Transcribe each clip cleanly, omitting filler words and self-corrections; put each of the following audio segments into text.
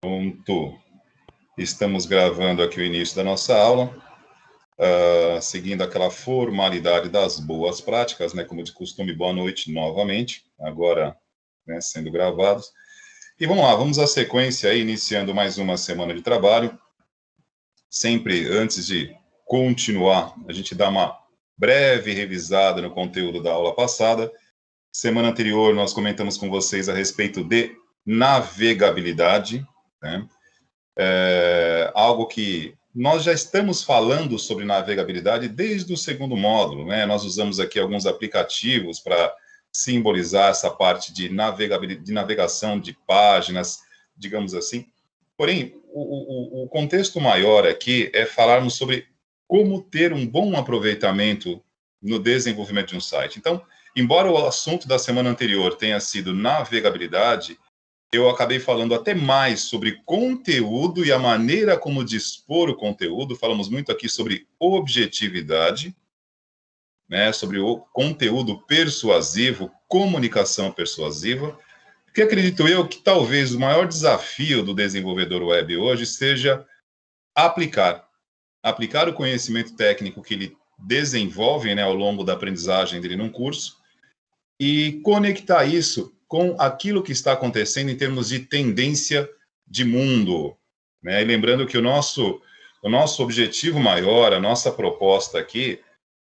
Pronto. Estamos gravando aqui o início da nossa aula, seguindo aquela formalidade das boas práticas, né? Como de costume, boa noite novamente, agora, né, sendo gravados. E vamos lá, vamos à sequência aí, iniciando mais uma semana de trabalho. Sempre antes de continuar, a gente dá uma breve revisada no conteúdo da aula passada. Semana anterior, nós comentamos com vocês a respeito de navegabilidade, né? Algo que nós já estamos falando sobre navegabilidade desde o segundo módulo, né? Nós usamos aqui alguns aplicativos para simbolizar essa parte de navegabilidade, de navegação de páginas, digamos assim. Porém, o contexto maior aqui é falarmos sobre como ter um bom aproveitamento no desenvolvimento de um site. Então, embora o assunto da semana anterior tenha sido navegabilidade, eu acabei falando até mais sobre conteúdo e a maneira como dispor o conteúdo. Falamos muito aqui sobre objetividade, né, sobre o conteúdo persuasivo, comunicação persuasiva, porque acredito eu que talvez o maior desafio do desenvolvedor web hoje seja aplicar o conhecimento técnico que ele desenvolve, né, ao longo da aprendizagem dele num curso, e conectar isso com aquilo que está acontecendo em termos de tendência de mundo, né? E lembrando que o nosso objetivo maior, a nossa proposta aqui,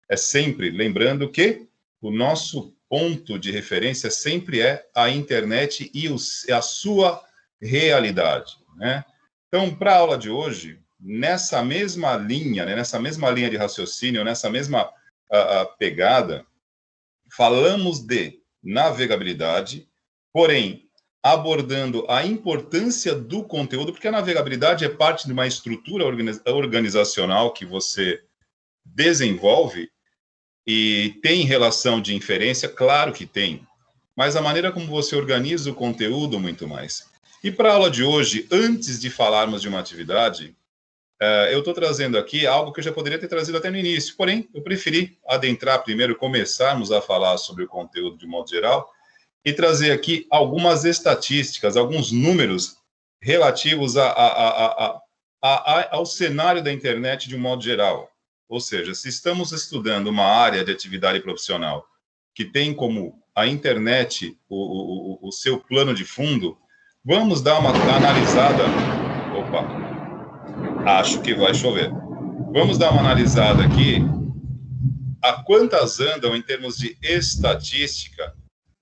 é sempre lembrando que o nosso ponto de referência sempre é a internet e a sua realidade, né? Então, para a aula de hoje, nessa mesma linha, né, nessa mesma linha de raciocínio, nessa mesma pegada, falamos de navegabilidade, porém, abordando a importância do conteúdo, porque a navegabilidade é parte de uma estrutura organizacional que você desenvolve e tem relação de inferência, claro que tem, mas a maneira como você organiza o conteúdo, muito mais. E para a aula de hoje, antes de falarmos de uma atividade, eu estou trazendo aqui algo que eu já poderia ter trazido até no início, porém, eu preferi adentrar primeiro, começarmos a falar sobre o conteúdo de modo geral, e trazer aqui algumas estatísticas, alguns números relativos ao cenário da internet de um modo geral. Ou seja, se estamos estudando uma área de atividade profissional que tem como a internet o seu plano de fundo, vamos dar uma analisada. Opa, acho que vai chover. Vamos dar uma analisada aqui a quantas andam em termos de estatística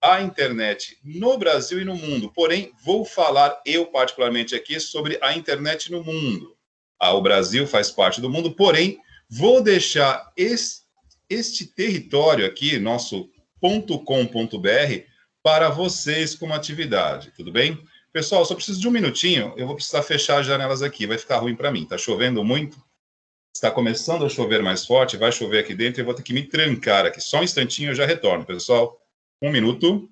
a internet no Brasil e no mundo. Porém, vou falar eu particularmente aqui sobre a internet no mundo. O Brasil faz parte do mundo, porém, vou deixar este território aqui, nosso .com.br, para vocês como atividade, tudo bem? Pessoal, só preciso de um minutinho, eu vou precisar fechar as janelas aqui, vai ficar ruim para mim, tá chovendo muito, está começando a chover mais forte, vai chover aqui dentro, eu vou ter que me trancar aqui, só um instantinho eu já retorno, pessoal, um minuto.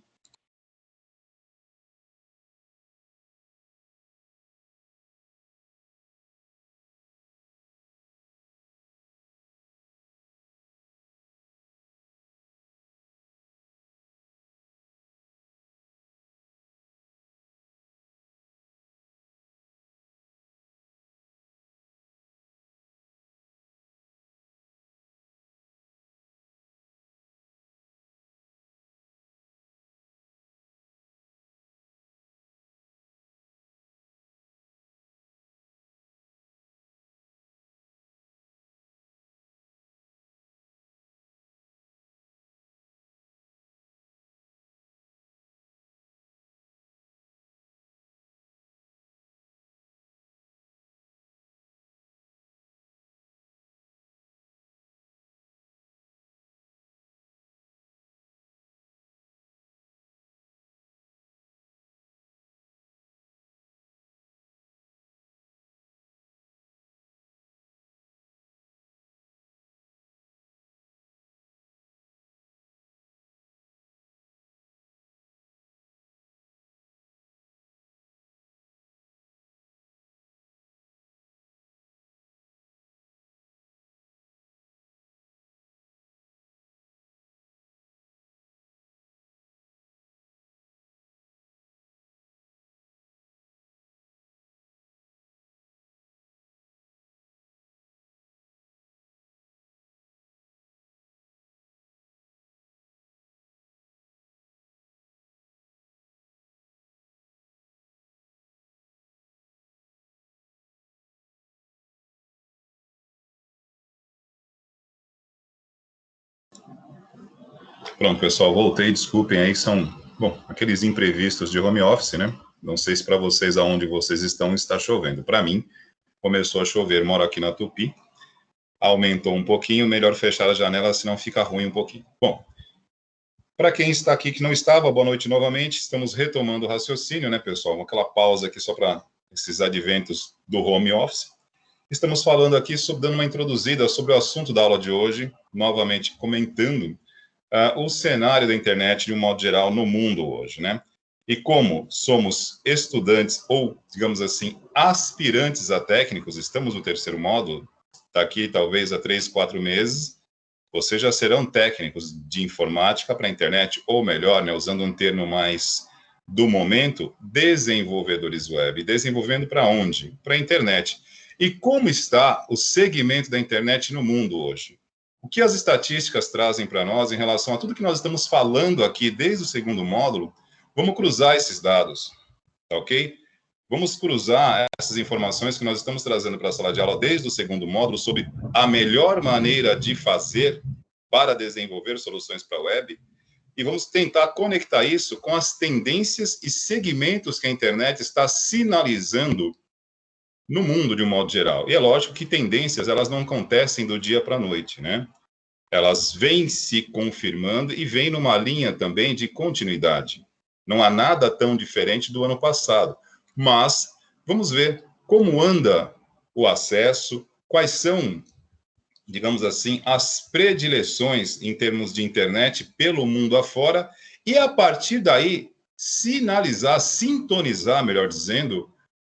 Pronto, pessoal, voltei, desculpem aí, são, bom, aqueles imprevistos de home office, né? Não sei se para vocês, aonde vocês estão, está chovendo. Para mim, começou a chover, moro aqui na Tupi, aumentou um pouquinho, melhor fechar a janela, senão fica ruim um pouquinho. Bom, para quem está aqui que não estava, boa noite novamente, estamos retomando o raciocínio, né, pessoal? Aquela pausa aqui só para esses adventos do home office. Estamos falando aqui, dando uma introduzida sobre o assunto da aula de hoje, novamente comentando o cenário da internet de um modo geral no mundo hoje, né? E como somos estudantes ou, digamos assim, aspirantes a técnicos, estamos no terceiro módulo, daqui talvez a 3, 4 meses, vocês já serão técnicos de informática para a internet, ou melhor, né, usando um termo mais do momento, desenvolvedores web. Desenvolvendo para onde? Para a internet. E como está o segmento da internet no mundo hoje? O que as estatísticas trazem para nós em relação a tudo que nós estamos falando aqui desde o segundo módulo? Vamos cruzar esses dados, tá ok? Vamos cruzar essas informações que nós estamos trazendo para a sala de aula desde o segundo módulo sobre a melhor maneira de fazer para desenvolver soluções para a web e vamos tentar conectar isso com as tendências e segmentos que a internet está sinalizando no mundo de um modo geral. E é lógico que tendências, elas não acontecem do dia para a noite, né? Elas vêm se confirmando e vêm numa linha também de continuidade. Não há nada tão diferente do ano passado. Mas vamos ver como anda o acesso, quais são, digamos assim, as predileções em termos de internet pelo mundo afora, e a partir daí sinalizar, sintonizar, melhor dizendo,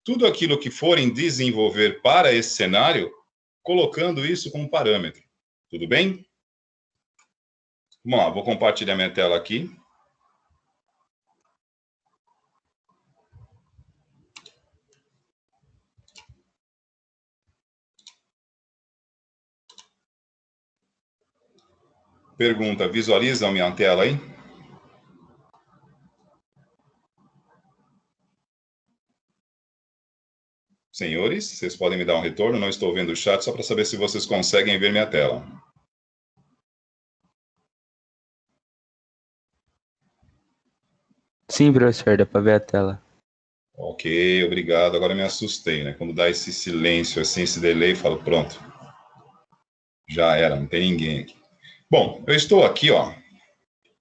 tudo aquilo que forem desenvolver para esse cenário, colocando isso como parâmetro. Tudo bem? Vamos lá, vou compartilhar minha tela aqui. Pergunta, visualizam minha tela aí? Senhores, vocês podem me dar um retorno? Não estou vendo o chat, só para saber se vocês conseguem ver minha tela. Sim, professor, dá para ver a tela. Ok, obrigado. Agora me assustei, né? Quando dá esse silêncio, assim, esse delay, eu falo, pronto. Já era, não tem ninguém aqui. Bom, eu estou aqui, ó,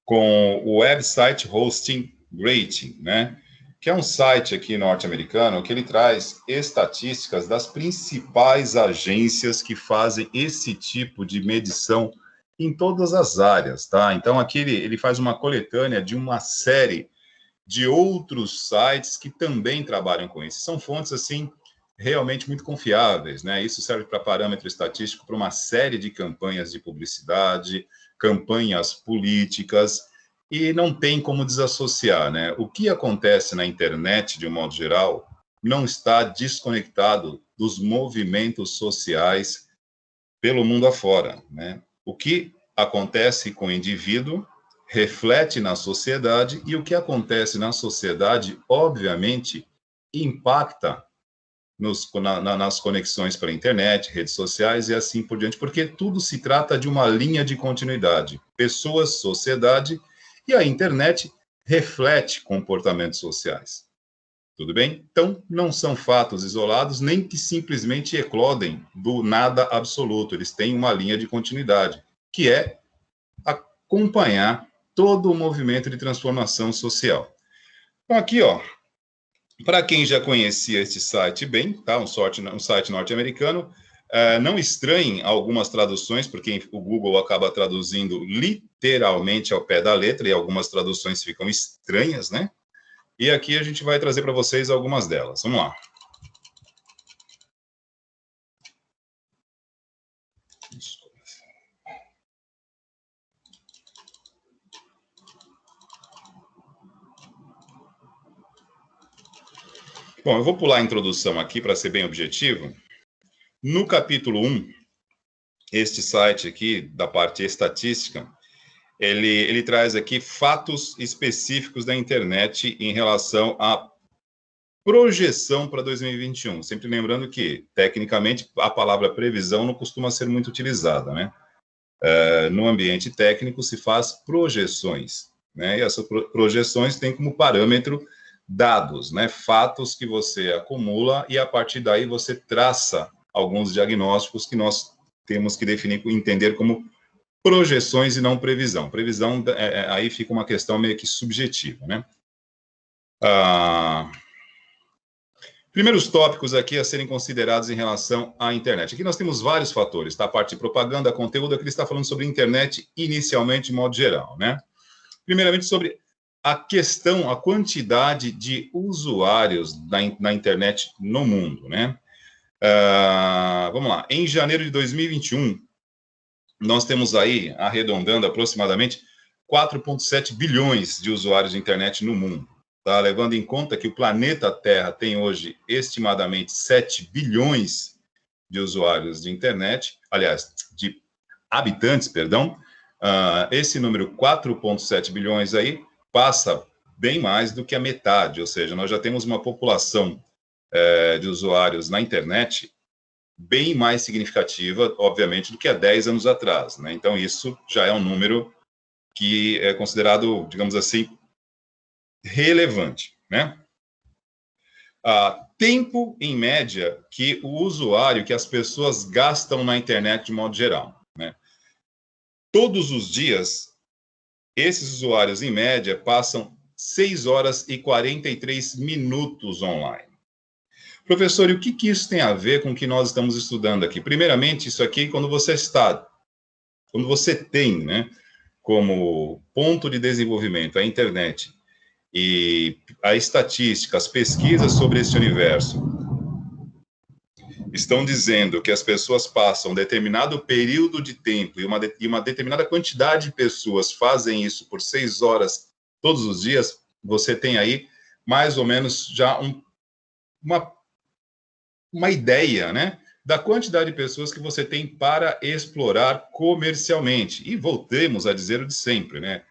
com o Website Hosting Rating, né? Que é um site aqui norte-americano que ele traz estatísticas das principais agências que fazem esse tipo de medição em todas as áreas, tá? Então, aqui ele faz uma coletânea de uma série de outros sites que também trabalham com isso. São fontes, assim, realmente muito confiáveis, né? Isso serve para parâmetro estatístico para uma série de campanhas de publicidade, campanhas políticas, e não tem como desassociar, né? O que acontece na internet, de um modo geral, não está desconectado dos movimentos sociais pelo mundo afora, né? O que acontece com o indivíduo reflete na sociedade e o que acontece na sociedade, obviamente, impacta nas conexões pela internet, redes sociais e assim por diante, porque tudo se trata de uma linha de continuidade. Pessoas, sociedade e a internet reflete comportamentos sociais. Tudo bem? Então, não são fatos isolados, nem que simplesmente eclodem do nada absoluto. Eles têm uma linha de continuidade, que é acompanhar todo o movimento de transformação social. Então, aqui, ó, para quem já conhecia este site bem, tá? Um site norte-americano, não estranhem algumas traduções, porque o Google acaba traduzindo literalmente ao pé da letra, e algumas traduções ficam estranhas, né? E aqui a gente vai trazer para vocês algumas delas. Vamos lá. Bom, eu vou pular a introdução aqui para ser bem objetivo. No capítulo 1, este site aqui, da parte estatística, ele traz aqui fatos específicos da internet em relação à projeção para 2021. Sempre lembrando que, tecnicamente, a palavra previsão não costuma ser muito utilizada, né? No ambiente técnico se faz projeções, né? E essas projeções têm como parâmetro dados, né? Fatos que você acumula e a partir daí você traça alguns diagnósticos que nós temos que definir, entender como projeções e não previsão. Previsão, aí fica uma questão meio que subjetiva, né? Primeiros tópicos aqui a serem considerados em relação à internet. Aqui nós temos vários fatores, tá? A parte de propaganda, conteúdo, aqui ele está falando sobre internet inicialmente, de modo geral, né? Primeiramente, sobre a questão, a quantidade de usuários na internet no mundo, né? Vamos lá. Em janeiro de 2021, nós temos aí, arredondando aproximadamente, 4,7 bilhões de usuários de internet no mundo. Tá? Levando em conta que o planeta Terra tem hoje estimadamente 7 bilhões de usuários de internet, aliás, de habitantes, perdão, esse número 4,7 bilhões aí passa bem mais do que a metade, ou seja, nós já temos uma população de usuários na internet bem mais significativa, obviamente, do que há 10 anos atrás, né? Então, isso já é um número que é considerado, digamos assim, relevante, né? Tempo, em média, que o usuário, que as pessoas gastam na internet de modo geral, né? Todos os dias, esses usuários, em média, passam 6 horas e 43 minutos online. Professor, e o que isso tem a ver com o que nós estamos estudando aqui? Primeiramente, isso aqui, quando você tem, né, como ponto de desenvolvimento a internet e a estatística, as pesquisas sobre esse universo estão dizendo que as pessoas passam um determinado período de tempo e uma determinada quantidade de pessoas fazem isso por 6 horas todos os dias, você tem aí mais ou menos já uma ideia, né, da quantidade de pessoas que você tem para explorar comercialmente. E voltemos a dizer o de sempre, né?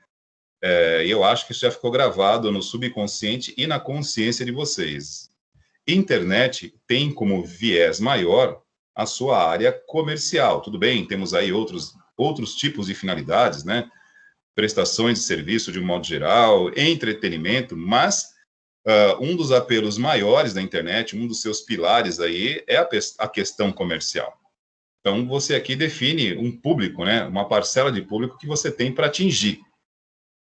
Eu acho que isso já ficou gravado no subconsciente e na consciência de vocês. Internet tem como viés maior a sua área comercial. Tudo bem, temos aí outros tipos de finalidades, né? Prestações de serviço de um modo geral, entretenimento, mas um dos apelos maiores da internet, um dos seus pilares aí é a questão comercial. Então, você aqui define um público, né? Uma parcela de público que você tem para atingir,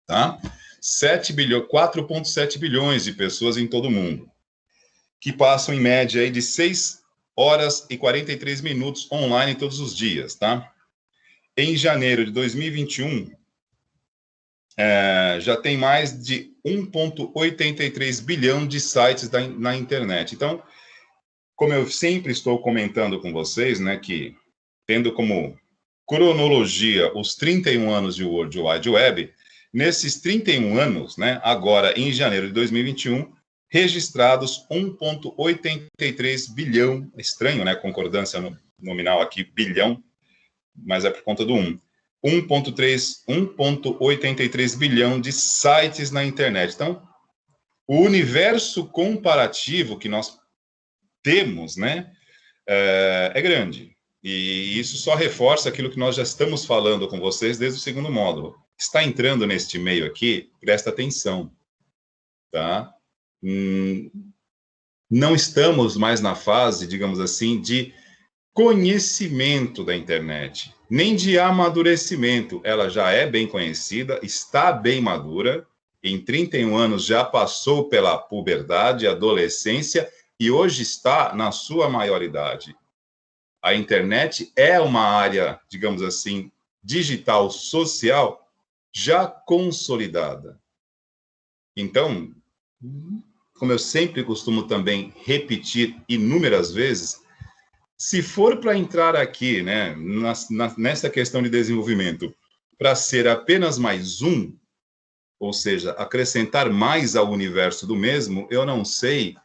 tá? 4,7 bilhões de pessoas em todo o mundo, que passam em média aí de 6 horas e 43 minutos online todos os dias, tá? Em janeiro de 2021, já tem mais de 1,83 bilhão de sites na internet. Então, como eu sempre estou comentando com vocês, né, que tendo como cronologia os 31 anos de World Wide Web, nesses 31 anos, né, agora em janeiro de 2021, registrados 1,83 bilhão, estranho, né, concordância nominal aqui, bilhão, mas é por conta do 1. 1,83 bilhão de sites na internet. Então, o universo comparativo que nós temos, né, é grande. E isso só reforça aquilo que nós já estamos falando com vocês desde o segundo módulo. Está entrando neste meio aqui, presta atenção, tá? Não estamos mais na fase, digamos assim, de conhecimento da internet, nem de amadurecimento. Ela já é bem conhecida, está bem madura, em 31 anos já passou pela puberdade, adolescência, e hoje está na sua maioridade. A internet é uma área, digamos assim, digital, social, já consolidada. Então, como eu sempre costumo também repetir inúmeras vezes, se for para entrar aqui, né, nessa questão de desenvolvimento, para ser apenas mais um, ou seja, acrescentar mais ao universo do mesmo, eu não sei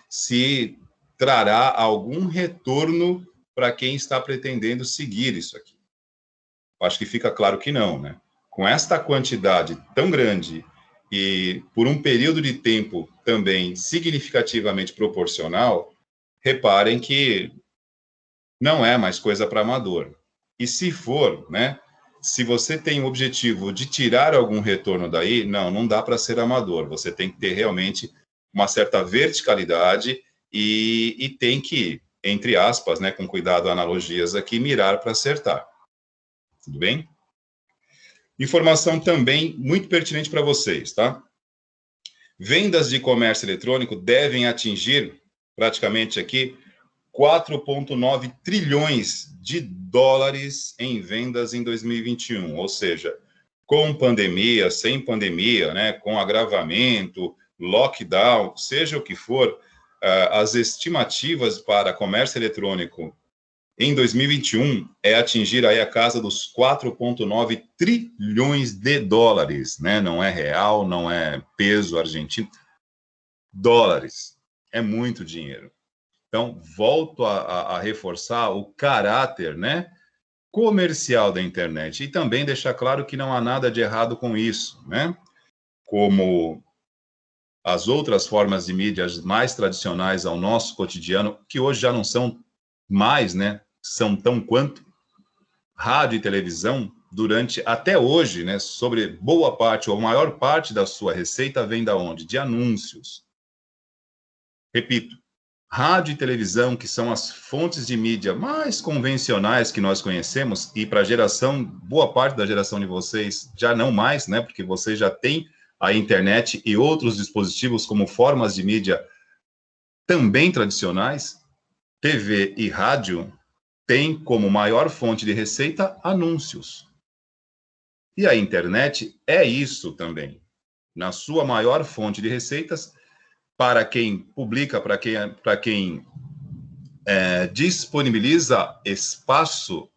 se trará algum retorno para quem está pretendendo seguir isso aqui. Acho que fica claro que não, né? Com esta quantidade tão grande e por um período de tempo também significativamente proporcional, reparem que não é mais coisa para amador. E se for, né, se você tem o objetivo de tirar algum retorno daí, não dá para ser amador. Você tem que ter realmente uma certa verticalidade e tem que, entre aspas, né, com cuidado, analogias aqui, mirar para acertar. Tudo bem? Informação também muito pertinente para vocês, tá? Vendas de comércio eletrônico devem atingir, praticamente aqui, 4,9 trilhões de dólares em vendas em 2021, ou seja, com pandemia, sem pandemia, né, com agravamento, lockdown, seja o que for, as estimativas para comércio eletrônico em 2021 é atingir aí a casa dos 4,9 trilhões de dólares, né? Não é real, não é peso argentino, dólares. É muito dinheiro. Então, volto a reforçar o caráter, né, comercial da internet e também deixar claro que não há nada de errado com isso, né? Como as outras formas de mídias mais tradicionais ao nosso cotidiano, que hoje já não são mais, né, são tão quanto rádio e televisão, durante até hoje, né, sobre boa parte ou a maior parte da sua receita vem da onde? De anúncios. Repito, rádio e televisão, que são as fontes de mídia mais convencionais que nós conhecemos, e para a geração, boa parte da geração de vocês, já não mais, né? Porque vocês já têm a internet e outros dispositivos como formas de mídia também tradicionais. TV e rádio têm como maior fonte de receita anúncios. E a internet é isso também. Na sua maior fonte de receitas, para quem publica, para quem disponibiliza espaço,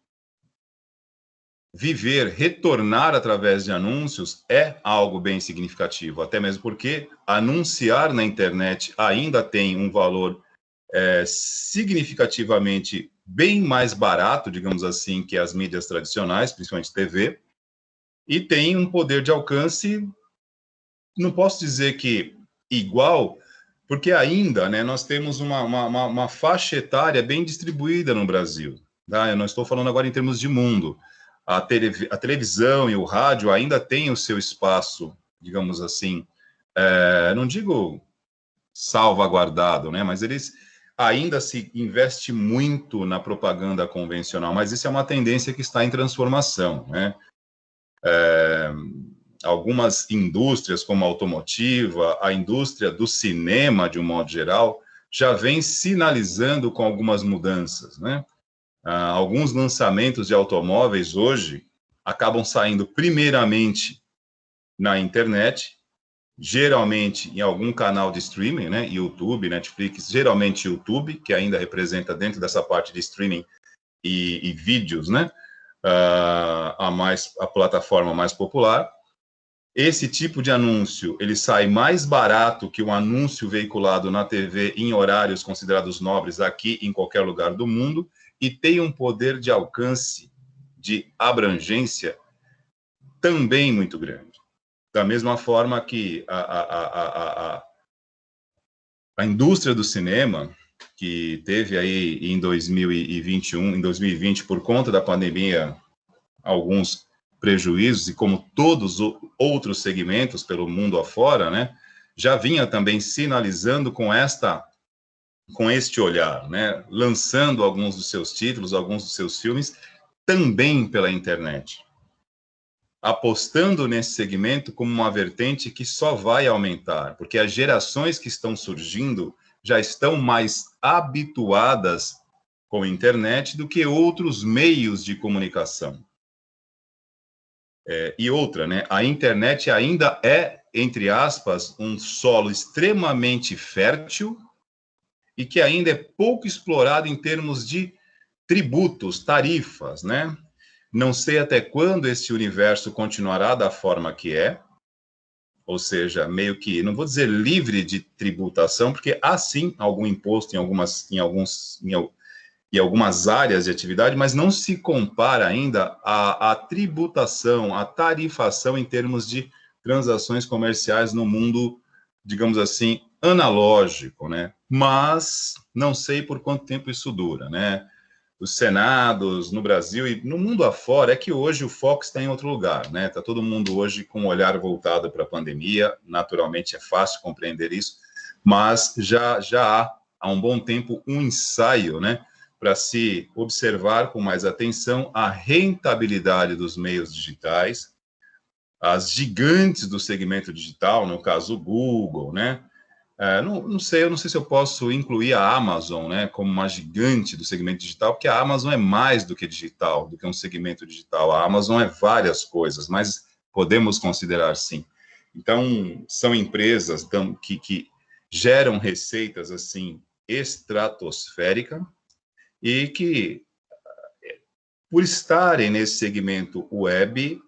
viver, retornar através de anúncios é algo bem significativo, até mesmo porque anunciar na internet ainda tem um valor significativamente bem mais barato, digamos assim, que as mídias tradicionais, principalmente TV, e tem um poder de alcance, não posso dizer que igual, porque ainda, né, nós temos uma faixa etária bem distribuída no Brasil. Tá? Eu não estou falando agora em termos de mundo. A televisão e o rádio ainda têm o seu espaço, digamos assim, não digo salvaguardado, né, mas eles ainda se investe muito na propaganda convencional, mas isso é uma tendência que está em transformação, né? Algumas indústrias, como a automotiva, a indústria do cinema, de um modo geral, já vem sinalizando com algumas mudanças, né? Alguns lançamentos de automóveis hoje acabam saindo primeiramente na internet, geralmente em algum canal de streaming, né? YouTube, Netflix, geralmente YouTube, que ainda representa dentro dessa parte de streaming e vídeos, né? A plataforma mais popular. Esse tipo de anúncio, ele sai mais barato que um anúncio veiculado na TV em horários considerados nobres aqui em qualquer lugar do mundo e tem um poder de alcance, de abrangência também muito grande. Da mesma forma que a indústria do cinema, que teve aí em 2021, em 2020, por conta da pandemia, alguns prejuízos, e como todos os outros segmentos pelo mundo afora, né, já vinha também sinalizando com este olhar, né, lançando alguns dos seus títulos, alguns dos seus filmes, também pela internet, apostando nesse segmento como uma vertente que só vai aumentar, porque as gerações que estão surgindo já estão mais habituadas com a internet do que outros meios de comunicação. E outra, né? A internet ainda é, entre aspas, um solo extremamente fértil e que ainda é pouco explorado em termos de tributos, tarifas, né? Não sei até quando esse universo continuará da forma que é, ou seja, meio que, não vou dizer livre de tributação, porque há sim algum imposto em algumas áreas de atividade, mas não se compara ainda a tributação, a tarifação em termos de transações comerciais no mundo, digamos assim, analógico, né? Mas não sei por quanto tempo isso dura, né? os senados no Brasil e no mundo afora, é que hoje o foco está em outro lugar, né? Está todo mundo hoje com o olhar voltado para a pandemia, naturalmente é fácil compreender isso, mas já há um bom tempo um ensaio, né, para se observar com mais atenção a rentabilidade dos meios digitais, as gigantes do segmento digital, no caso o Google, né? Não sei, eu não sei se eu posso incluir a Amazon, né, como uma gigante do segmento digital, porque a Amazon é mais do que digital, do que um segmento digital. A Amazon é várias coisas, mas podemos considerar sim. Então, são empresas que geram receitas assim estratosféricas e que, por estarem nesse segmento web,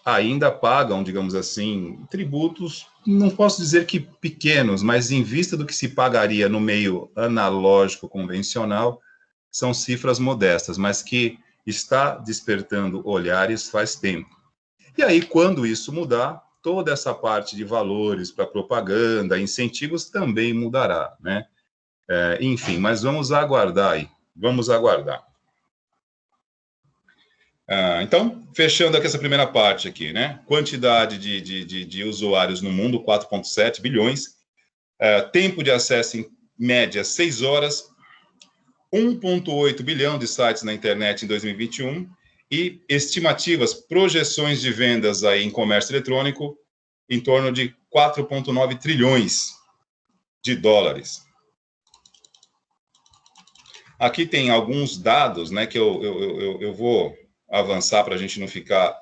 ainda pagam, digamos assim, tributos, não posso dizer que pequenos, mas em vista do que se pagaria no meio analógico convencional, são cifras modestas, mas que está despertando olhares faz tempo. E aí, quando isso mudar, toda essa parte de valores para propaganda, incentivos também mudará, né? Enfim, mas vamos aguardar aí, vamos aguardar. Então, fechando aqui essa primeira parte aqui, né? Quantidade de usuários no mundo, 4,7 bilhões. Tempo de acesso, em média, 6 horas. 1,8 bilhão de sites na internet em 2021. E estimativas, projeções de vendas aí em comércio eletrônico, em torno de 4,9 trilhões de dólares. Aqui tem alguns dados, né, que eu vou avançar para a gente não ficar,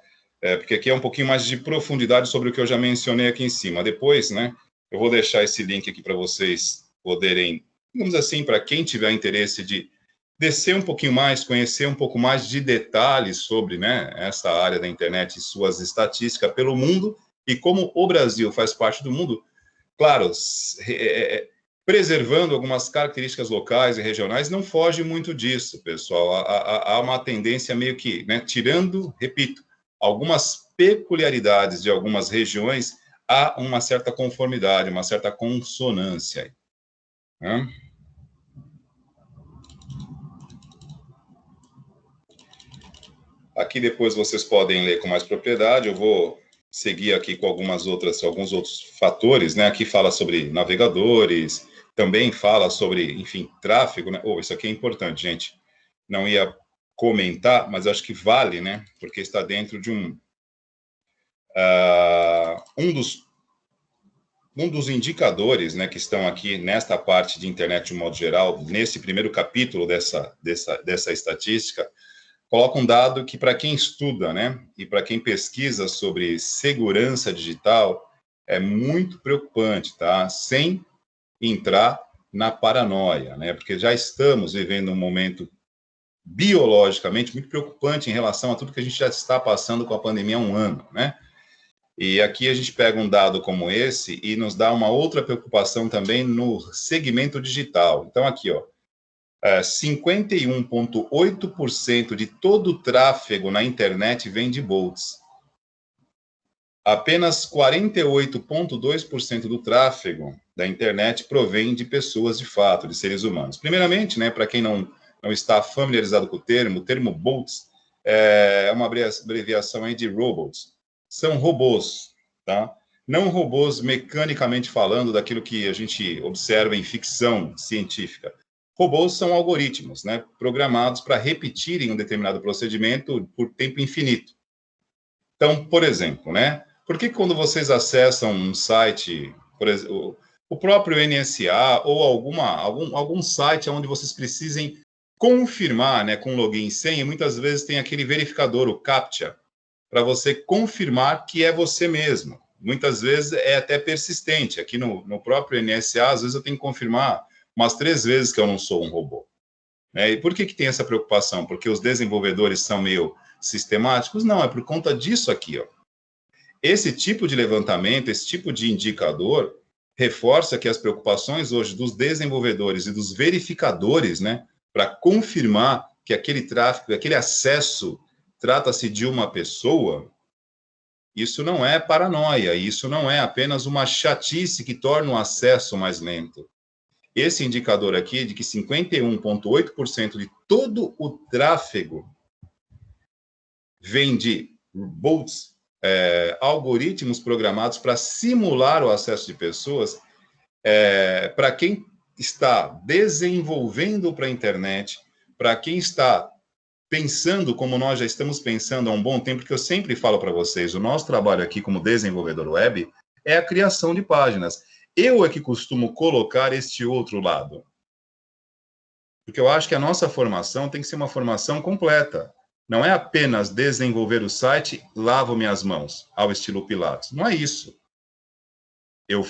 porque aqui é um pouquinho mais de profundidade sobre o que eu já mencionei aqui em cima. Depois, né, eu vou deixar esse link aqui para vocês poderem, digamos assim, para quem tiver interesse de descer um pouquinho mais, conhecer um pouco mais de detalhes sobre, né, essa área da internet e suas estatísticas pelo mundo, e como o Brasil faz parte do mundo, claro, preservando algumas características locais e regionais, não foge muito disso, pessoal. Há uma tendência meio que, né, tirando, repito, algumas peculiaridades de algumas regiões, há uma certa conformidade, uma certa consonância. Né? Aqui depois vocês podem ler com mais propriedade, eu vou seguir aqui com alguns outros fatores, né? Aqui fala sobre navegadores, também fala sobre, enfim, tráfego, né? Isso aqui é importante, gente. Não ia comentar, mas acho que vale, né? Porque está dentro de um dos indicadores, né, que estão aqui nesta parte de internet de um modo geral, nesse primeiro capítulo dessa estatística, coloca um dado que, para quem estuda, né, e para quem pesquisa sobre segurança digital, é muito preocupante, tá? Sem entrar na paranoia, né? Porque já estamos vivendo um momento biologicamente muito preocupante em relação a tudo que a gente já está passando com a pandemia há um ano, né? E aqui a gente pega um dado como esse e nos dá uma outra preocupação também no segmento digital. Então, aqui, ó, 51,8% de todo o tráfego na internet vem de bots. Apenas 48,2% do tráfego da internet provém de pessoas de fato, de seres humanos. Primeiramente, né, para quem não está familiarizado com o termo bots é uma abreviação aí de robots. São robôs, tá? Não robôs mecanicamente falando daquilo que a gente observa em ficção científica. Robôs são algoritmos, né, programados para repetirem um determinado procedimento por tempo infinito. Então, por exemplo, né, por que quando vocês acessam um site, por exemplo, o próprio NSA ou algum site onde vocês precisem confirmar, né, com login e senha, muitas vezes tem aquele verificador, o CAPTCHA, para você confirmar que é você mesmo. Muitas vezes é até persistente. Aqui no próprio NSA, às vezes eu tenho que confirmar umas 3 vezes que eu não sou um robô. E por que tem essa preocupação? Porque os desenvolvedores são meio sistemáticos? Não, é por conta disso aqui, ó. Esse tipo de levantamento, esse tipo de indicador, reforça que as preocupações hoje dos desenvolvedores e dos verificadores, né, para confirmar que aquele tráfego, aquele acesso, trata-se de uma pessoa, isso não é paranoia, isso não é apenas uma chatice que torna o acesso mais lento. esse indicador aqui de que 51,8% de todo o tráfego vem de bots, algoritmos programados para simular o acesso de pessoas, para quem está desenvolvendo para a internet, para quem está pensando como nós já estamos pensando há um bom tempo, porque eu sempre falo para vocês, o nosso trabalho aqui como desenvolvedor web é a criação de páginas. Eu é que costumo colocar este outro lado. Porque eu acho que a nossa formação tem que ser uma formação completa. Não é apenas desenvolver o site, lavo minhas mãos, ao estilo Pilates. Não é isso. Eu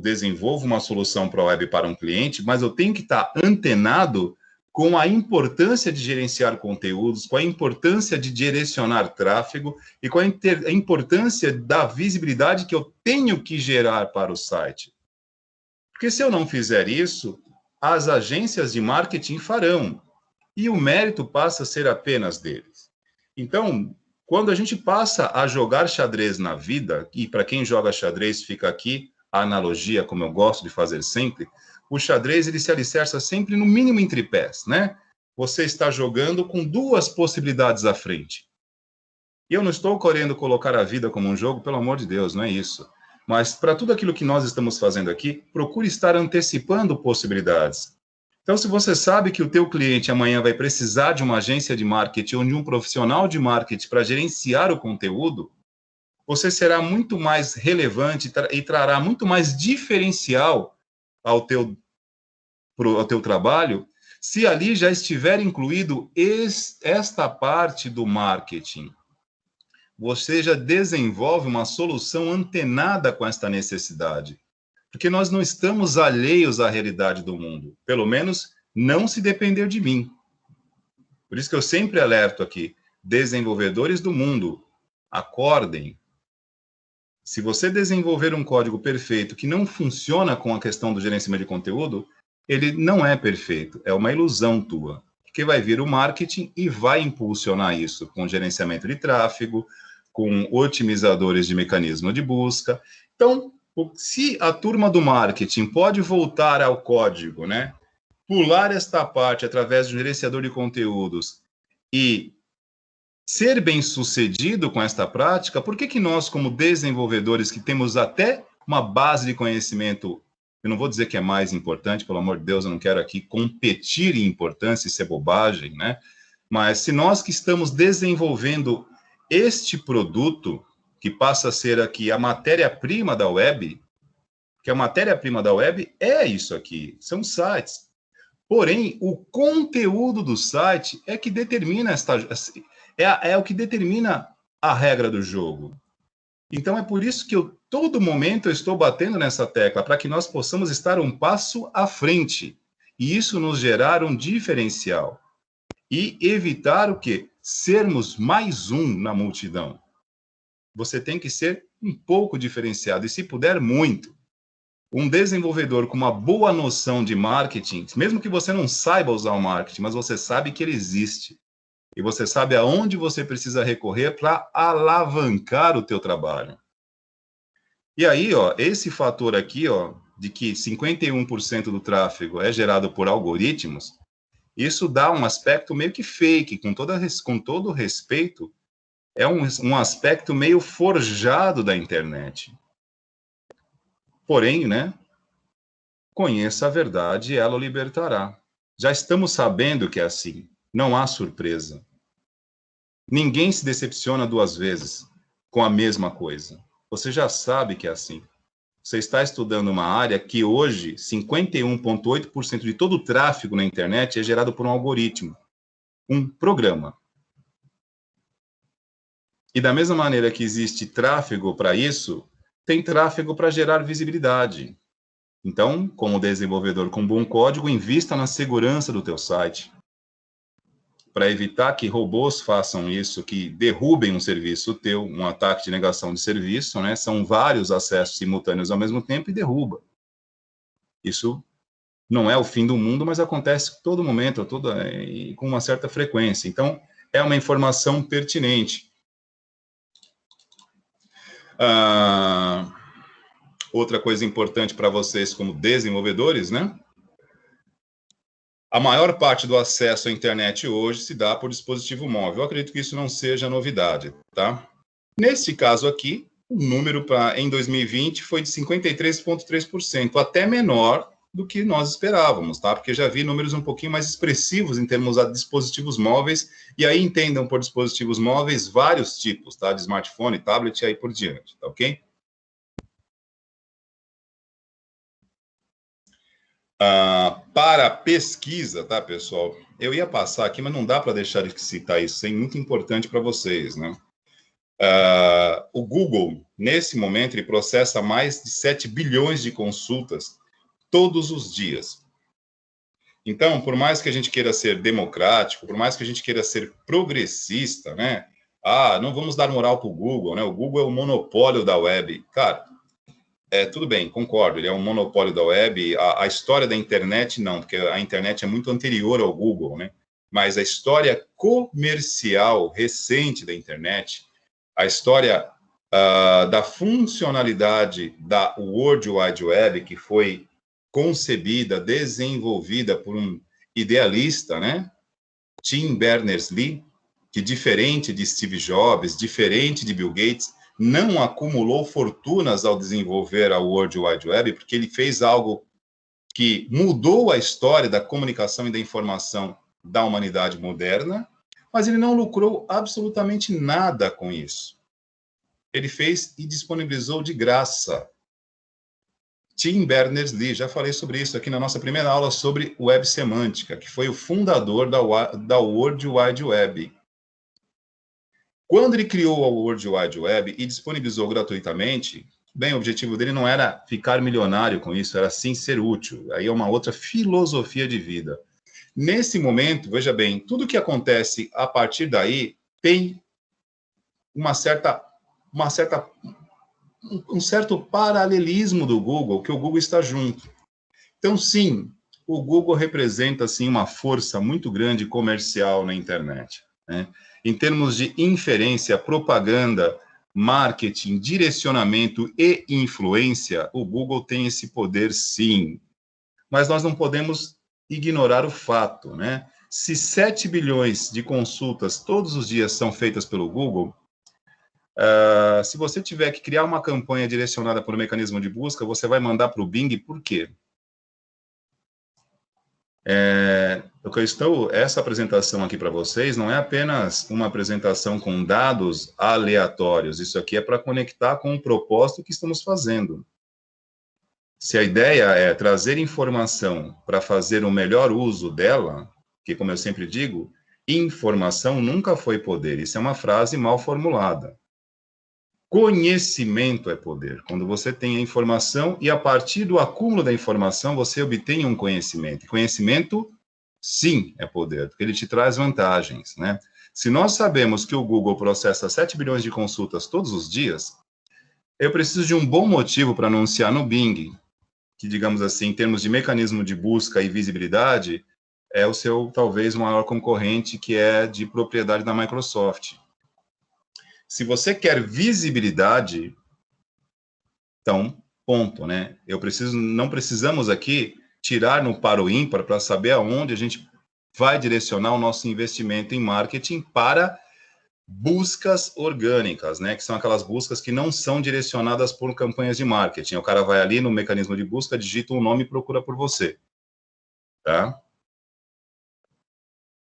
desenvolvo uma solução para a web para um cliente, mas eu tenho que estar antenado com a importância de gerenciar conteúdos, com a importância de direcionar tráfego e com a importância da visibilidade que eu tenho que gerar para o site. Porque se eu não fizer isso, as agências de marketing farão, e o mérito passa a ser apenas deles. Então, quando a gente passa a jogar xadrez na vida, e para quem joga xadrez fica aqui a analogia, como eu gosto de fazer sempre, o xadrez ele se alicerça sempre no mínimo em tripés, né? Você está jogando com duas possibilidades à frente. E eu não estou querendo colocar a vida como um jogo, pelo amor de Deus, não é isso. Mas para tudo aquilo que nós estamos fazendo aqui, procure estar antecipando possibilidades. Então, se você sabe que o teu cliente amanhã vai precisar de uma agência de marketing ou de um profissional de marketing para gerenciar o conteúdo, você será muito mais relevante e trará muito mais diferencial ao teu trabalho, se ali já estiver incluído esta parte do marketing. Você já desenvolve uma solução antenada com esta necessidade. Porque nós não estamos alheios à realidade do mundo. Pelo menos, não se depender de mim. Por isso que eu sempre alerto aqui, desenvolvedores do mundo, acordem. Se você desenvolver um código perfeito que não funciona com a questão do gerenciamento de conteúdo, ele não é perfeito, é uma ilusão tua. Porque vai vir o marketing e vai impulsionar isso com gerenciamento de tráfego, com otimizadores de mecanismo de busca. Então, se a turma do marketing pode voltar ao código, né? Pular esta parte através de um gerenciador de conteúdos e ser bem-sucedido com esta prática, por que nós, como desenvolvedores, que temos até uma base de conhecimento, eu não vou dizer que é mais importante, pelo amor de Deus, eu não quero aqui competir em importância, isso é bobagem, né? Mas se nós que estamos desenvolvendo este produto, que passa a ser aqui a matéria-prima da web, que a matéria-prima da web é isso aqui, são sites. Porém, o conteúdo do site é que determina é o que determina a regra do jogo. Então, é por isso que todo momento eu estou batendo nessa tecla, para que nós possamos estar um passo à frente. E isso nos gerar um diferencial. E evitar o quê? Sermos mais um na multidão. Você tem que ser um pouco diferenciado, e se puder, muito. Um desenvolvedor com uma boa noção de marketing, mesmo que você não saiba usar o marketing, mas você sabe que ele existe. E você sabe aonde você precisa recorrer para alavancar o teu trabalho. E aí, ó, esse fator aqui, ó, de que 51% do tráfego é gerado por algoritmos, isso dá um aspecto meio que fake, com todo respeito, é um aspecto meio forjado da internet. Porém, né, conheça a verdade e ela o libertará. Já estamos sabendo que é assim, não há surpresa. Ninguém se decepciona duas vezes com a mesma coisa. Você já sabe que é assim. Você está estudando uma área que hoje 51,8% de todo o tráfego na internet é gerado por um algoritmo, um programa. E da mesma maneira que existe tráfego para isso, tem tráfego para gerar visibilidade. Então, como desenvolvedor com bom código, invista na segurança do teu site, para evitar que robôs façam isso, que derrubem um serviço teu, um ataque de negação de serviço, né? São vários acessos simultâneos ao mesmo tempo e derruba. Isso não é o fim do mundo, mas acontece a todo momento, e com uma certa frequência. Então, é uma informação pertinente. Outra coisa importante para vocês como desenvolvedores, né? A maior parte do acesso à internet hoje se dá por dispositivo móvel. Eu acredito que isso não seja novidade, tá? Nesse caso aqui, o número em 2020 foi de 53,3%, até menor do que nós esperávamos, tá? Porque já vi números um pouquinho mais expressivos em termos de dispositivos móveis, e aí entendam por dispositivos móveis vários tipos, tá? De smartphone, tablet e aí por diante, tá ok? Para pesquisa, tá, pessoal? Eu ia passar aqui, mas não dá para deixar de citar isso, é muito importante para vocês, né? O Google, nesse momento, ele processa mais de 7 bilhões de consultas todos os dias. Então, por mais que a gente queira ser democrático, por mais que a gente queira ser progressista, né? Não vamos dar moral para o Google, né? O Google é o monopólio da web. Cara, tudo bem, concordo, ele é um monopólio da web. A história da internet, não, porque a internet é muito anterior ao Google, né? Mas a história comercial recente da internet, a história da funcionalidade da World Wide Web, que foi concebida, desenvolvida por um idealista, né? Tim Berners-Lee, que diferente de Steve Jobs, diferente de Bill Gates, não acumulou fortunas ao desenvolver a World Wide Web, porque ele fez algo que mudou a história da comunicação e da informação da humanidade moderna, mas ele não lucrou absolutamente nada com isso. Ele fez e disponibilizou de graça. Tim Berners-Lee, já falei sobre isso aqui na nossa primeira aula sobre web semântica, que foi o fundador da World Wide Web. Quando ele criou a World Wide Web e disponibilizou gratuitamente, bem, o objetivo dele não era ficar milionário com isso, era sim ser útil. Aí é uma outra filosofia de vida. Nesse momento, veja bem, tudo que acontece a partir daí tem um certo paralelismo do Google, que o Google está junto. Então, sim, o Google representa, sim, uma força muito grande comercial na internet, né? Em termos de inferência, propaganda, marketing, direcionamento e influência, o Google tem esse poder, sim. Mas nós não podemos ignorar o fato, né? Se 7 bilhões de consultas todos os dias são feitas pelo Google, se você tiver que criar uma campanha direcionada por um mecanismo de busca, você vai mandar para o Bing, por quê? Essa apresentação aqui para vocês não é apenas uma apresentação com dados aleatórios, isso aqui é para conectar com o propósito que estamos fazendo. Se a ideia é trazer informação para fazer o melhor uso dela, que, como eu sempre digo, informação nunca foi poder, isso é uma frase mal formulada. Conhecimento é poder. Quando você tem a informação e a partir do acúmulo da informação você obtém um conhecimento. Conhecimento, sim, é poder, porque ele te traz vantagens, né? Se nós sabemos que o Google processa 7 bilhões de consultas todos os dias, eu preciso de um bom motivo para anunciar no Bing, que, digamos assim, em termos de mecanismo de busca e visibilidade, é o seu, talvez, maior concorrente, que é de propriedade da Microsoft. Se você quer visibilidade, então, ponto, né? Não precisamos aqui tirar no par ou ímpar para saber aonde a gente vai direcionar o nosso investimento em marketing para buscas orgânicas, né? Que são aquelas buscas que não são direcionadas por campanhas de marketing. O cara vai ali no mecanismo de busca, digita um nome e procura por você, tá?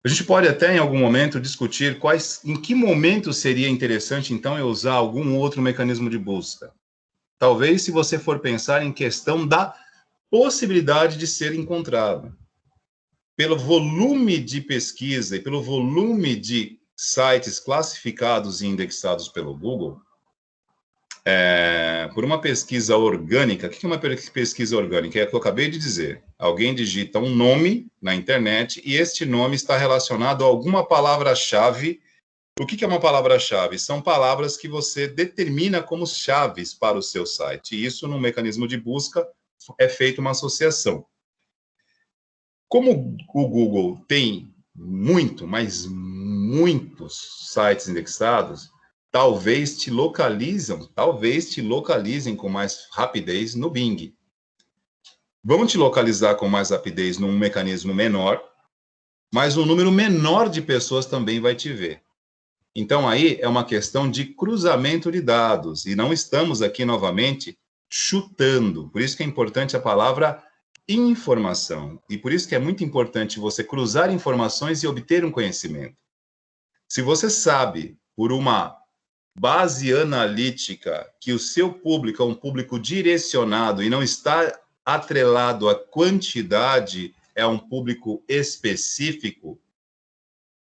A gente pode até, em algum momento, discutir em que momento seria interessante, então, eu usar algum outro mecanismo de busca. Talvez se você for pensar em questão da possibilidade de ser encontrado. Pelo volume de pesquisa e pelo volume de sites classificados e indexados pelo Google, por uma pesquisa orgânica. O que é uma pesquisa orgânica? É o que eu acabei de dizer. Alguém digita um nome na internet e este nome está relacionado a alguma palavra-chave. O que é uma palavra-chave? São palavras que você determina como chaves para o seu site. E isso, no mecanismo de busca, é feita uma associação. Como o Google tem mas muitos sites indexados, talvez te localizem com mais rapidez no Bing. vão te localizar com mais rapidez num mecanismo menor, mas um número menor de pessoas também vai te ver. Então, aí é uma questão de cruzamento de dados, e não estamos aqui, novamente, chutando. Por isso que é importante a palavra informação, e por isso que é muito importante você cruzar informações e obter um conhecimento. Se você sabe, por uma base analítica, que o seu público é um público direcionado e não está atrelado à quantidade, é um público específico,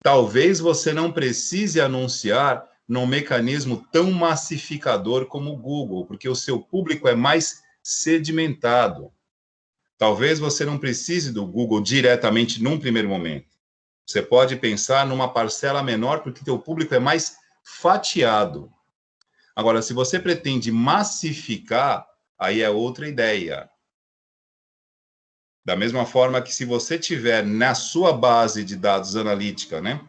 talvez você não precise anunciar num mecanismo tão massificador como o Google, porque o seu público é mais sedimentado. Talvez você não precise do Google diretamente num primeiro momento. Você pode pensar numa parcela menor, porque teu público é mais fatiado. Agora, se você pretende massificar, aí é outra ideia. Da mesma forma que se você tiver na sua base de dados analítica, né,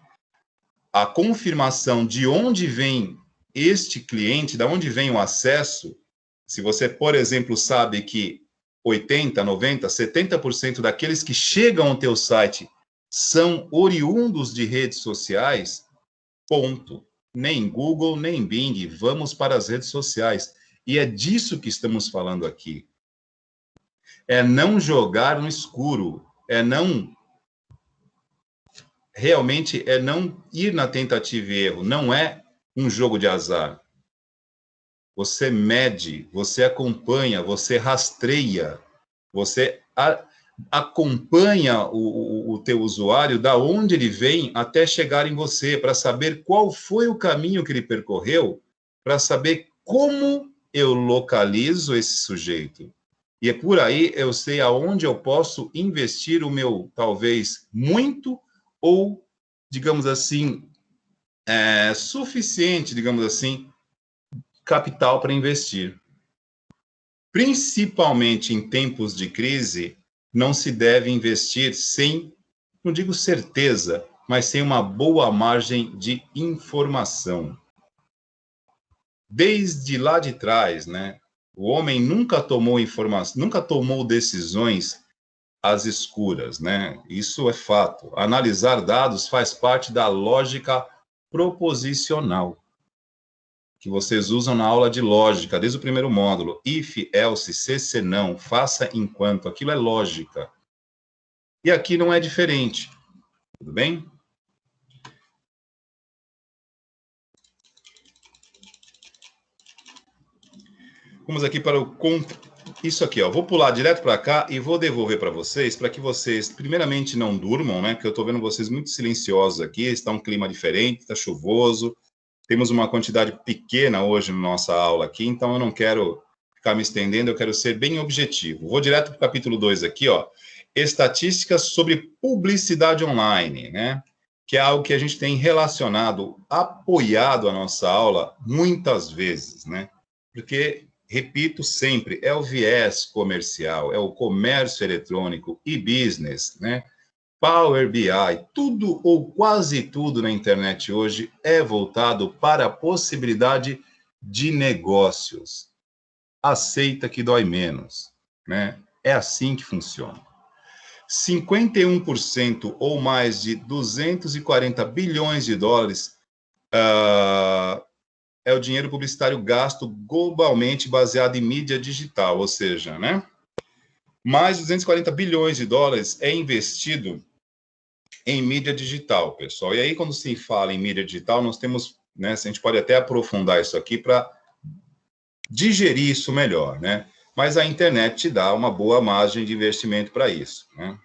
a confirmação de onde vem este cliente, de onde vem o acesso, se você, por exemplo, sabe que 80, 90, 70% daqueles que chegam ao teu site são oriundos de redes sociais, ponto. Nem Google, nem Bing, vamos para as redes sociais. E é disso que estamos falando aqui. É não jogar no escuro, é não realmente é não ir na tentativa e erro, não é um jogo de azar. Você mede, você acompanha, você rastreia, você acompanha o teu usuário da onde ele vem até chegar em você, para saber qual foi o caminho que ele percorreu, para saber como eu localizo esse sujeito. E é por aí eu sei aonde eu posso investir o meu, talvez, muito ou, digamos assim, suficiente, digamos assim, capital para investir. Principalmente em tempos de crise, não se deve investir sem, não digo certeza, mas sem uma boa margem de informação. Desde lá de trás, né, o homem nunca tomou informação, nunca tomou decisões às escuras, né? Isso é fato. Analisar dados faz parte da lógica proposicional que vocês usam na aula de lógica, desde o primeiro módulo. If, else, se, senão, faça enquanto. Aquilo é lógica. E aqui não é diferente. Tudo bem? Vamos aqui para o... Isso aqui, ó. Vou pular direto para cá e vou devolver para vocês, para que vocês, primeiramente, não durmam, né? Porque eu estou vendo vocês muito silenciosos aqui. Está um clima diferente, está chuvoso. Temos uma quantidade pequena hoje na nossa aula aqui, então eu não quero ficar me estendendo, eu quero ser bem objetivo. Vou direto para o capítulo 2 aqui, ó. Estatísticas sobre publicidade online, né? Que é algo que a gente tem relacionado, apoiado a nossa aula muitas vezes, né? Porque, repito sempre, é o viés comercial, é o comércio eletrônico e business, né? Power BI, tudo ou quase tudo na internet hoje é voltado para a possibilidade de negócios. Aceita que dói menos, né? É assim que funciona. 51% ou mais de 240 bilhões de dólares é o dinheiro publicitário gasto globalmente baseado em mídia digital, ou seja, né? Mais 240 bilhões de dólares é investido em mídia digital, pessoal. E aí, quando se fala em mídia digital, nós temos, né, a gente pode até aprofundar isso aqui para digerir isso melhor, né? Mas a internet te dá uma boa margem de investimento para isso, né?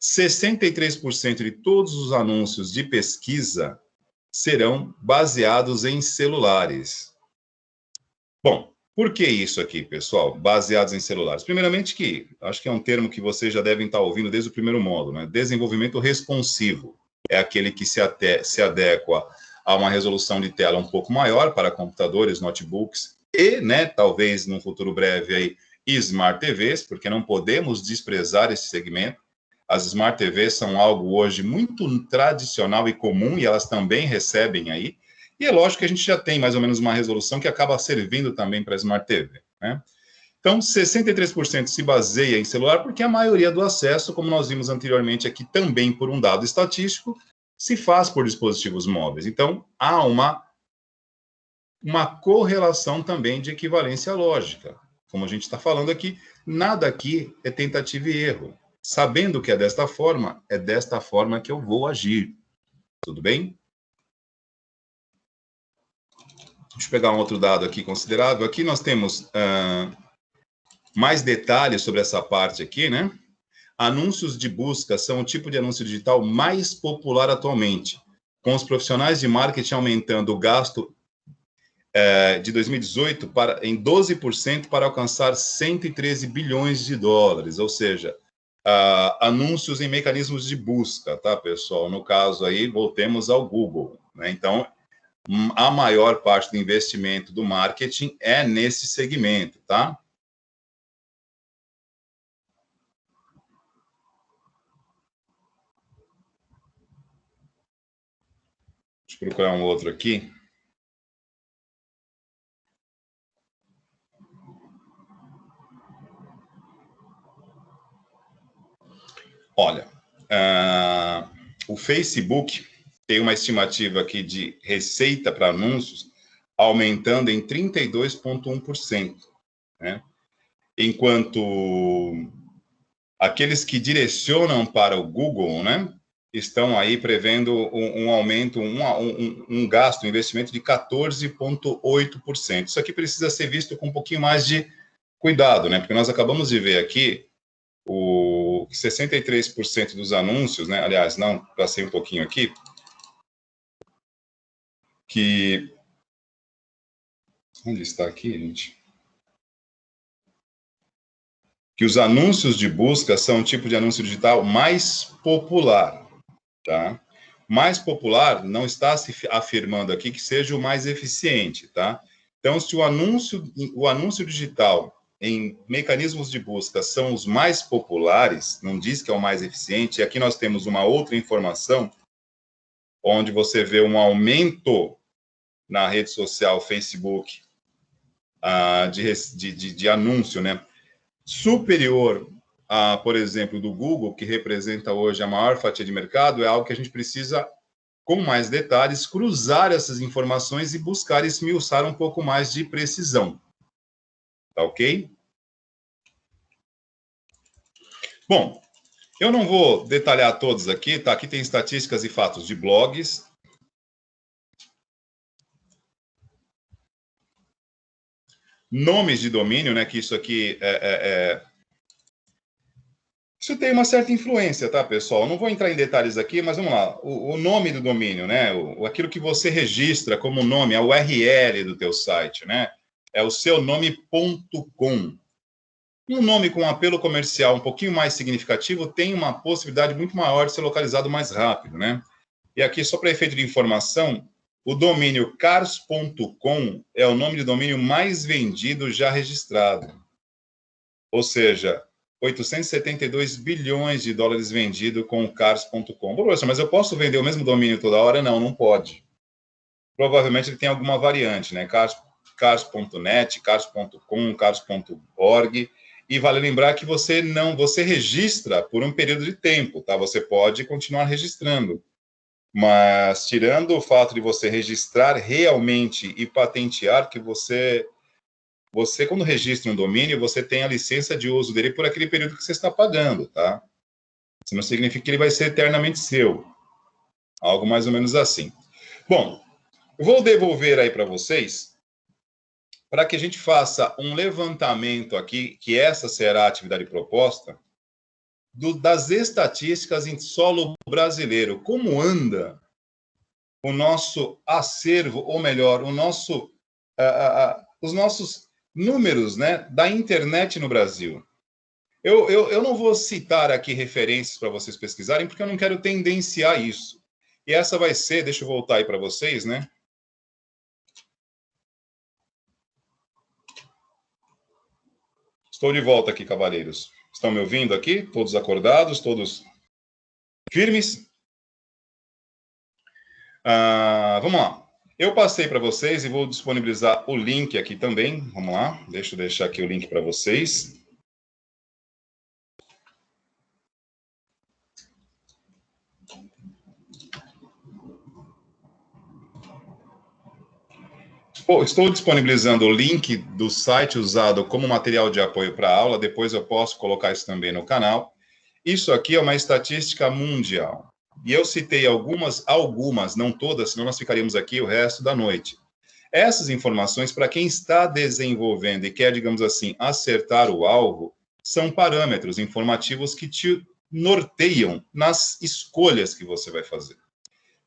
63% de todos os anúncios de pesquisa serão baseados em celulares. Bom, por que isso aqui, pessoal? Baseados em celulares. Primeiramente que, acho que é um termo que vocês já devem estar ouvindo desde o primeiro módulo, né? Desenvolvimento responsivo. É aquele que se adequa a uma resolução de tela um pouco maior para computadores, notebooks e, né, talvez num futuro breve aí, Smart TVs, porque não podemos desprezar esse segmento. As Smart TVs são algo hoje muito tradicional e comum e elas também recebem aí. E é lógico que a gente já tem mais ou menos uma resolução que acaba servindo também para a Smart TV, né? Então, 63% se baseia em celular, porque a maioria do acesso, como nós vimos anteriormente aqui, também por um dado estatístico, se faz por dispositivos móveis. Então, há uma correlação também de equivalência lógica. Como a gente está falando aqui, nada aqui é tentativa e erro. Sabendo que é desta forma que eu vou agir. Tudo bem? Deixa eu pegar um outro dado aqui considerável. Aqui nós temos mais detalhes sobre essa parte aqui, né? Anúncios de busca são o tipo de anúncio digital mais popular atualmente, com os profissionais de marketing aumentando o gasto de 2018 em 12% para alcançar 113 bilhões de dólares, ou seja, anúncios em mecanismos de busca, tá, pessoal? No caso aí, voltemos ao Google, né? Então, a maior parte do investimento do marketing é nesse segmento, tá? Deixa eu procurar um outro aqui. Olha, o Facebook tem uma estimativa aqui de receita para anúncios aumentando em 32,1%, né? Enquanto aqueles que direcionam para o Google, né, estão aí prevendo um aumento, um gasto, um investimento de 14,8%. Isso aqui precisa ser visto com um pouquinho mais de cuidado, né? Porque nós acabamos de ver aqui o 63% dos anúncios, né? Aliás, não, passei um pouquinho aqui, que... Onde está aqui, gente? Que os anúncios de busca são o tipo de anúncio digital mais popular, tá? Mais popular não está se afirmando aqui que seja o mais eficiente, tá? Então, se o anúncio digital em mecanismos de busca são os mais populares, não diz que é o mais eficiente, e aqui nós temos uma outra informação, onde você vê um aumento na rede social Facebook de anúncio, né? Superior a, por exemplo, do Google, que representa hoje a maior fatia de mercado, é algo que a gente precisa, com mais detalhes, cruzar essas informações e buscar esmiuçar um pouco mais de precisão. Tá ok? Bom, eu não vou detalhar todos aqui, tá? Aqui tem estatísticas e fatos de blogs. Nomes de domínio, né? Que isso aqui Isso tem uma certa influência, tá, pessoal? Não vou entrar em detalhes aqui, mas vamos lá. O nome do domínio, né? Aquilo que você registra como nome, a URL do teu site, né? É o seu nome.com. Um nome com apelo comercial um pouquinho mais significativo tem uma possibilidade muito maior de ser localizado mais rápido, né? E aqui, só para efeito de informação, o domínio cars.com é o nome de domínio mais vendido já registrado. Ou seja, 872 bilhões de dólares vendido com o cars.com. Professor, mas eu posso vender o mesmo domínio toda hora? Não, não pode. Provavelmente ele tem alguma variante, né? Cars.net, cars.com, cars.org. E vale lembrar que você registra por um período de tempo, tá? Você pode continuar registrando. Mas, tirando o fato de você registrar realmente e patentear, que você, quando registra um domínio, você tem a licença de uso dele por aquele período que você está pagando, tá? Isso não significa que ele vai ser eternamente seu. Algo mais ou menos assim. Bom, eu vou devolver aí para vocês, para que a gente faça um levantamento aqui, que essa será a atividade proposta, das estatísticas em solo brasileiro. Como anda o nosso acervo, ou melhor, os nossos números, né, da internet no Brasil. Eu não vou citar aqui referências para vocês pesquisarem, porque eu não quero tendenciar isso. E essa vai ser, deixa eu voltar aí para vocês, né? Estou de volta aqui, cavaleiros. Estão me ouvindo aqui? Todos acordados? Todos firmes? Vamos lá. Eu passei para vocês e vou disponibilizar o link aqui também. Vamos lá, deixa eu deixar aqui o link para vocês. Estou disponibilizando o link do site usado como material de apoio para a aula, depois eu posso colocar isso também no canal. Isso aqui é uma estatística mundial. E eu citei algumas, não todas, senão nós ficaríamos aqui o resto da noite. Essas informações, para quem está desenvolvendo e quer, digamos assim, acertar o alvo, são parâmetros informativos que te norteiam nas escolhas que você vai fazer.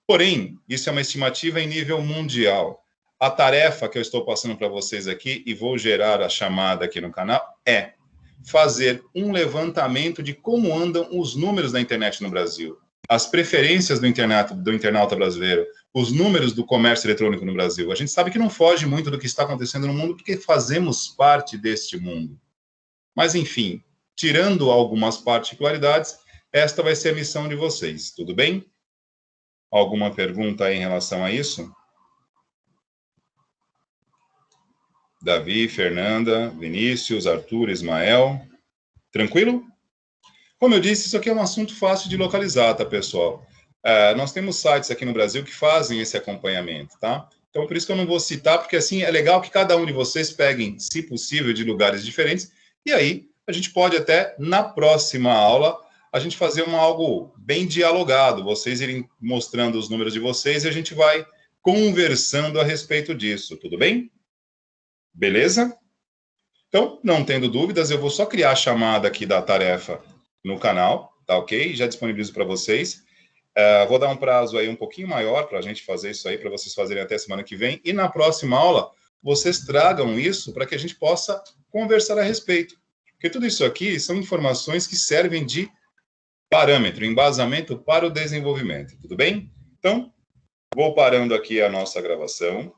Porém, isso é uma estimativa em nível mundial. A tarefa que eu estou passando para vocês aqui, e vou gerar a chamada aqui no canal, é fazer um levantamento de como andam os números da internet no Brasil, as preferências do internauta brasileiro, os números do comércio eletrônico no Brasil. A gente sabe que não foge muito do que está acontecendo no mundo, porque fazemos parte deste mundo. Mas, enfim, tirando algumas particularidades, esta vai ser a missão de vocês, tudo bem? Alguma pergunta aí em relação a isso? Davi, Fernanda, Vinícius, Arthur, Ismael. Tranquilo? Como eu disse, isso aqui é um assunto fácil de localizar, tá, pessoal? Nós temos sites aqui no Brasil que fazem esse acompanhamento, tá? Então, por isso que eu não vou citar, porque assim é legal que cada um de vocês peguem, se possível, de lugares diferentes, e aí a gente pode até, na próxima aula, a gente fazer algo bem dialogado, vocês irem mostrando os números de vocês e a gente vai conversando a respeito disso, tudo bem? Beleza? Então, não tendo dúvidas, eu vou só criar a chamada aqui da tarefa no canal, tá ok? Já disponibilizo para vocês. Vou dar um prazo aí um pouquinho maior para a gente fazer isso aí, para vocês fazerem até semana que vem. E na próxima aula, vocês tragam isso para que a gente possa conversar a respeito. Porque tudo isso aqui são informações que servem de parâmetro, embasamento para o desenvolvimento, tudo bem? Então, vou parando aqui a nossa gravação.